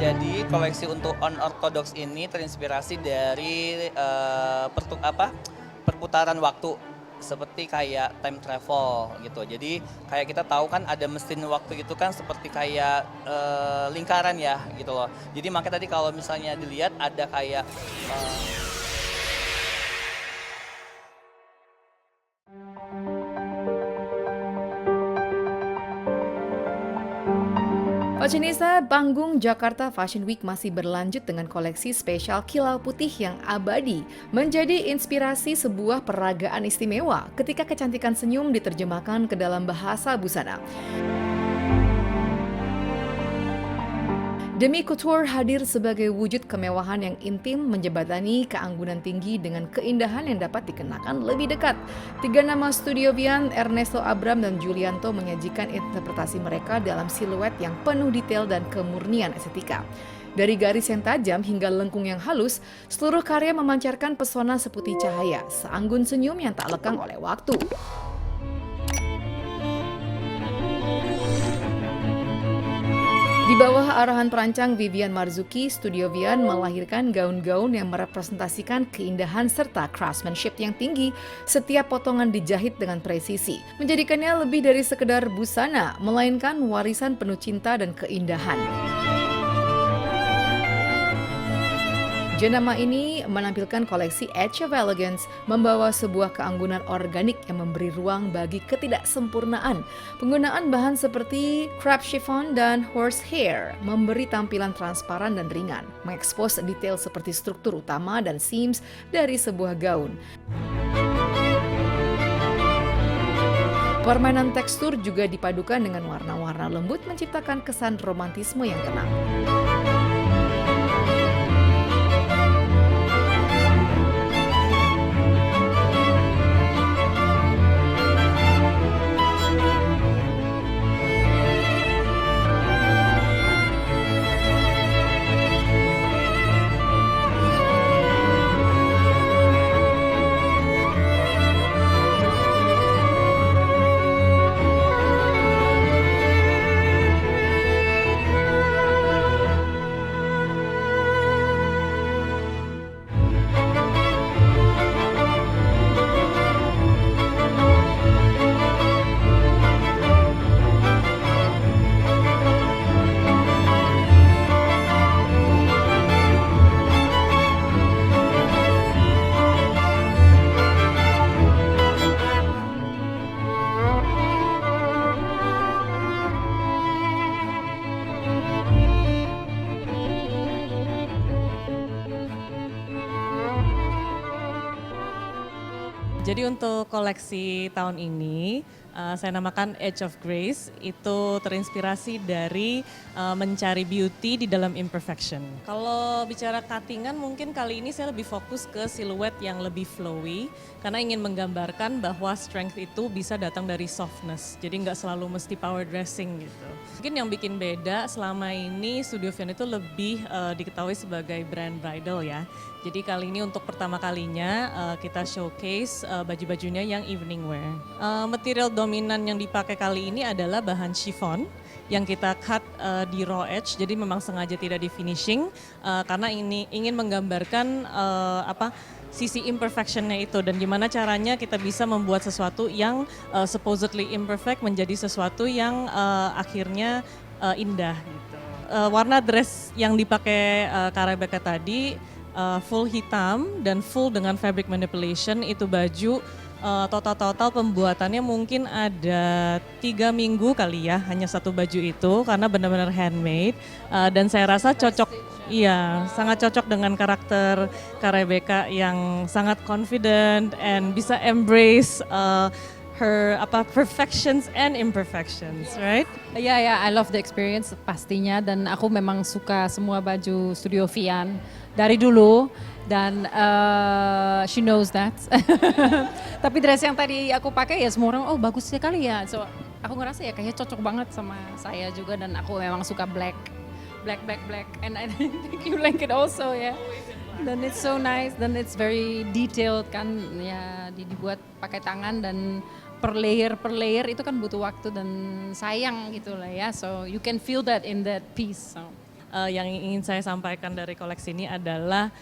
Jadi koleksi untuk unorthodox ini terinspirasi dari perputaran waktu seperti kayak time travel gitu. Jadi kayak kita tahu kan ada mesin waktu itu kan seperti kayak lingkaran ya gitu loh. Jadi makanya tadi kalau misalnya dilihat ada kayak Fashionista Panggung Jakarta Fashion Week masih berlanjut dengan koleksi spesial kilau putih yang abadi, menjadi inspirasi sebuah peragaan istimewa ketika kecantikan senyum diterjemahkan ke dalam bahasa busana. Demi Couture hadir sebagai wujud kemewahan yang intim menjembatani keanggunan tinggi dengan keindahan yang dapat dikenakan lebih dekat. Tiga nama Studio Vian, Ernesto Abram, dan Julianto menyajikan interpretasi mereka dalam siluet yang penuh detail dan kemurnian estetika. Dari garis yang tajam hingga lengkung yang halus, seluruh karya memancarkan pesona seputih cahaya, seanggun senyum yang tak lekang oleh waktu. Di bawah arahan perancang Vivian Marzuki, Studio Vian melahirkan gaun-gaun yang merepresentasikan keindahan serta craftsmanship yang tinggi. Setiap potongan dijahit dengan presisi, menjadikannya lebih dari sekedar busana, melainkan warisan penuh cinta dan keindahan. Jenama ini menampilkan koleksi Edge of Elegance, membawa sebuah keanggunan organik yang memberi ruang bagi ketidaksempurnaan. Penggunaan bahan seperti crepe chiffon dan horsehair memberi tampilan transparan dan ringan, mengekspos detail seperti struktur utama dan seams dari sebuah gaun. Permainan tekstur juga dipadukan dengan warna-warna lembut menciptakan kesan romantisme yang tenang. Jadi untuk koleksi tahun ini, saya namakan Edge of Grace, itu terinspirasi dari mencari beauty di dalam imperfection. Kalau bicara cuttingan mungkin kali ini saya lebih fokus ke siluet yang lebih flowy, karena ingin menggambarkan bahwa strength itu bisa datang dari softness, jadi nggak selalu mesti power dressing gitu. Mungkin yang bikin beda selama ini Studio Vian itu lebih diketahui sebagai brand bridal ya. Jadi kali ini untuk pertama kalinya kita showcase baju-bajunya yang evening wear. Material dominan yang dipakai kali ini adalah bahan chiffon yang kita cut di raw edge, jadi memang sengaja tidak di finishing karena ini ingin menggambarkan sisi imperfectionnya itu dan gimana caranya kita bisa membuat sesuatu yang supposedly imperfect menjadi sesuatu yang akhirnya indah gitu. Warna dress yang dipakai Kak Rebecca tadi full hitam dan full dengan fabric manipulation. Itu baju total pembuatannya mungkin ada 3 minggu kali ya, hanya satu baju itu karena benar-benar handmade dan saya rasa cocok, iya sangat cocok dengan karakter Kak Rebecca yang sangat confident and bisa embrace her perfections and imperfections, right? Ya, I love the experience pastinya dan aku memang suka semua baju Studio Vian dari dulu dan she knows that. Tapi dress yang tadi aku pakai ya semua orang, oh bagus sekali ya. So aku ngerasa ya kayaknya cocok banget sama saya juga dan aku memang suka black. And I think you like it also ya. Dan it's so nice dan it's very detailed kan ya dibuat pakai tangan dan per layer itu kan butuh waktu dan sayang gitu lah ya. So you can feel that in that piece. So. yang ingin saya sampaikan dari koleksi ini adalah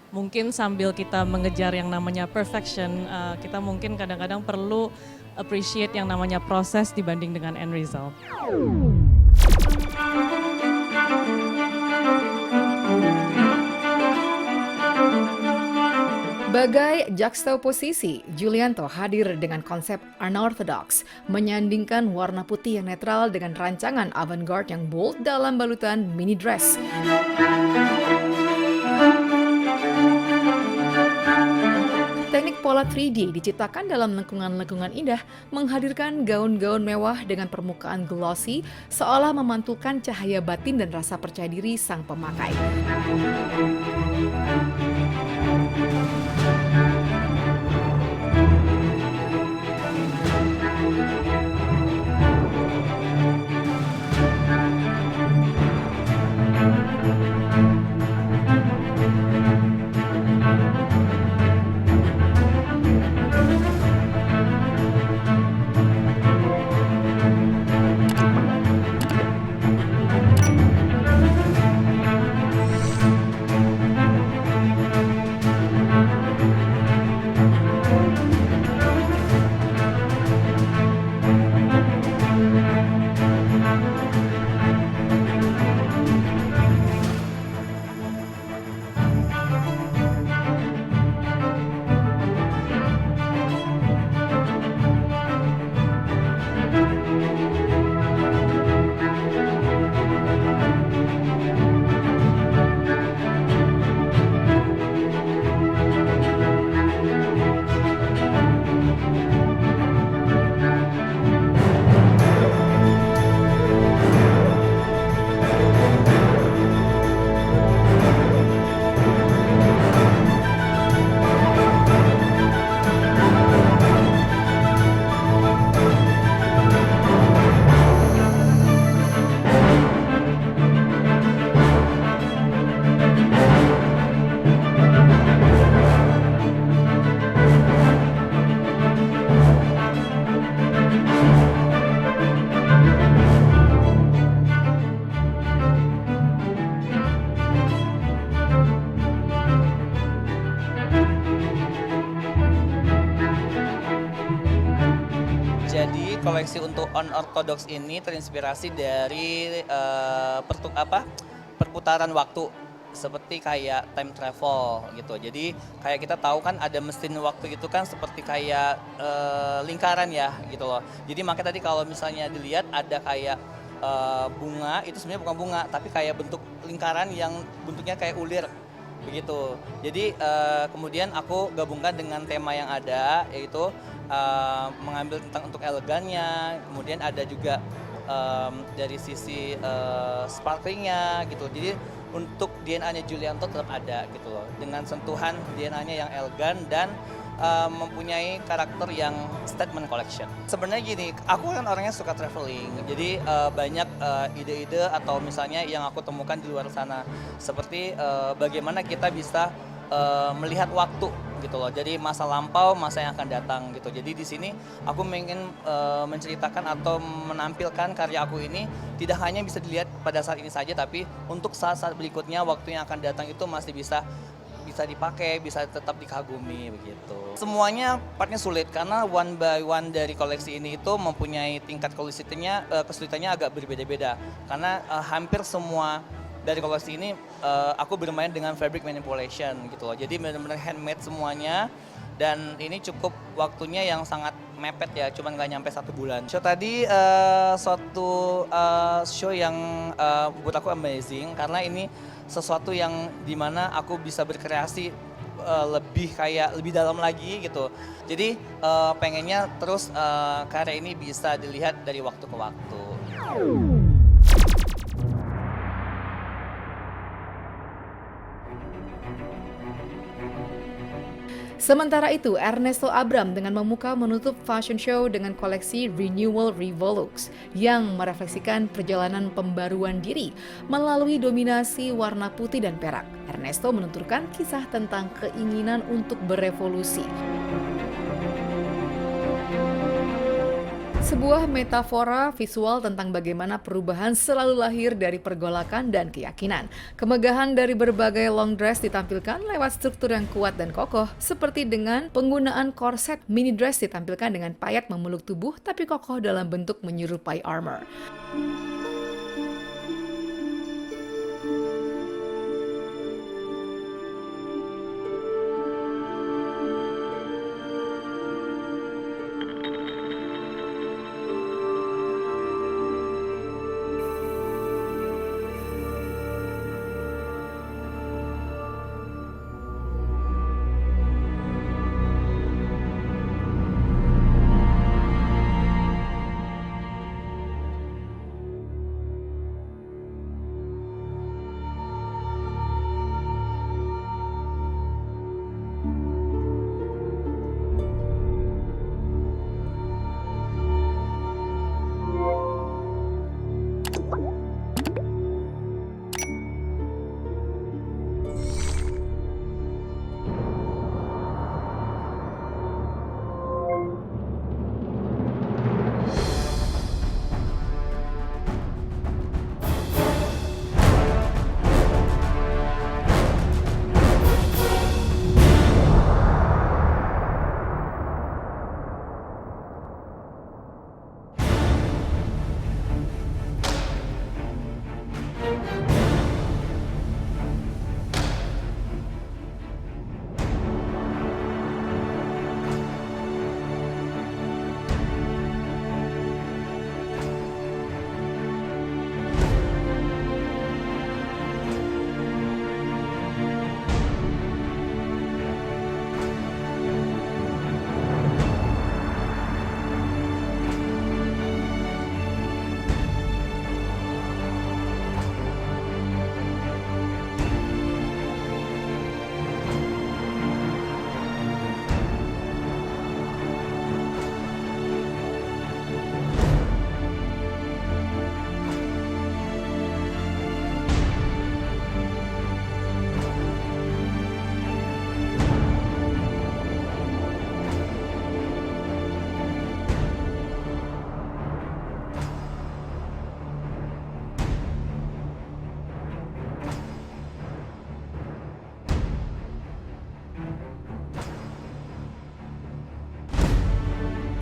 mungkin sambil kita mengejar yang namanya perfection, kita mungkin kadang-kadang perlu appreciate yang namanya proses dibanding dengan end result. Bagai juxtaposisi, Giulianto hadir dengan konsep unorthodox, menyandingkan warna putih yang netral dengan rancangan avant-garde yang bold dalam balutan mini dress. Teknik pola 3D diciptakan dalam lengkungan-lengkungan indah, menghadirkan gaun-gaun mewah dengan permukaan glossy, seolah memantulkan cahaya batin dan rasa percaya diri sang pemakai. Jadi koleksi untuk unorthodox ini terinspirasi dari perputaran waktu seperti kayak time travel gitu. Jadi kayak kita tahu kan ada mesin waktu itu kan seperti kayak lingkaran ya gitu loh. Jadi makanya tadi kalau misalnya dilihat ada kayak bunga, itu sebenarnya bukan bunga tapi kayak bentuk lingkaran yang bentuknya kayak ulir begitu. Jadi kemudian aku gabungkan dengan tema yang ada, yaitu mengambil tentang untuk elegannya, kemudian ada juga dari sisi sparklingnya gitu. Jadi untuk DNA-nya Giulianto tetap ada gitu loh, dengan sentuhan DNA-nya yang elegan dan mempunyai karakter yang statement collection. Sebenarnya gini, aku kan orangnya suka traveling, jadi banyak ide-ide atau misalnya yang aku temukan di luar sana, seperti bagaimana kita bisa melihat waktu gitu loh. Jadi masa lampau, masa yang akan datang gitu. Jadi di sini aku ingin menceritakan atau menampilkan karya aku ini tidak hanya bisa dilihat pada saat ini saja, tapi untuk saat-saat berikutnya, waktu yang akan datang itu masih bisa dipakai, bisa tetap dikagumi begitu. Semuanya partnya sulit karena one by one dari koleksi ini itu mempunyai tingkat kesulitannya agak berbeda-beda. Karena hampir semua dari koleksi ini aku bermain dengan fabric manipulation gitu loh. Jadi benar-benar handmade semuanya dan ini cukup waktunya yang sangat mepet ya, cuman nggak nyampe 1 bulan. Show tadi suatu show yang buat aku amazing karena ini sesuatu yang dimana aku bisa berkreasi lebih dalam lagi gitu. Jadi pengennya terus karya ini bisa dilihat dari waktu ke waktu. Sementara itu, Ernesto Abram dengan membuka menutup fashion show dengan koleksi Renewal Revolux yang merefleksikan perjalanan pembaruan diri melalui dominasi warna putih dan perak. Ernesto menuturkan kisah tentang keinginan untuk berevolusi. Sebuah metafora visual tentang bagaimana perubahan selalu lahir dari pergolakan dan keyakinan. Kemegahan dari berbagai long dress ditampilkan lewat struktur yang kuat dan kokoh, seperti dengan penggunaan korset. Mini dress ditampilkan dengan payat memeluk tubuh tapi kokoh dalam bentuk menyerupai armor.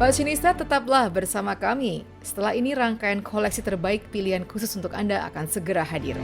Fashionista, tetaplah bersama kami. Setelah ini rangkaian koleksi terbaik pilihan khusus untuk Anda akan segera hadir.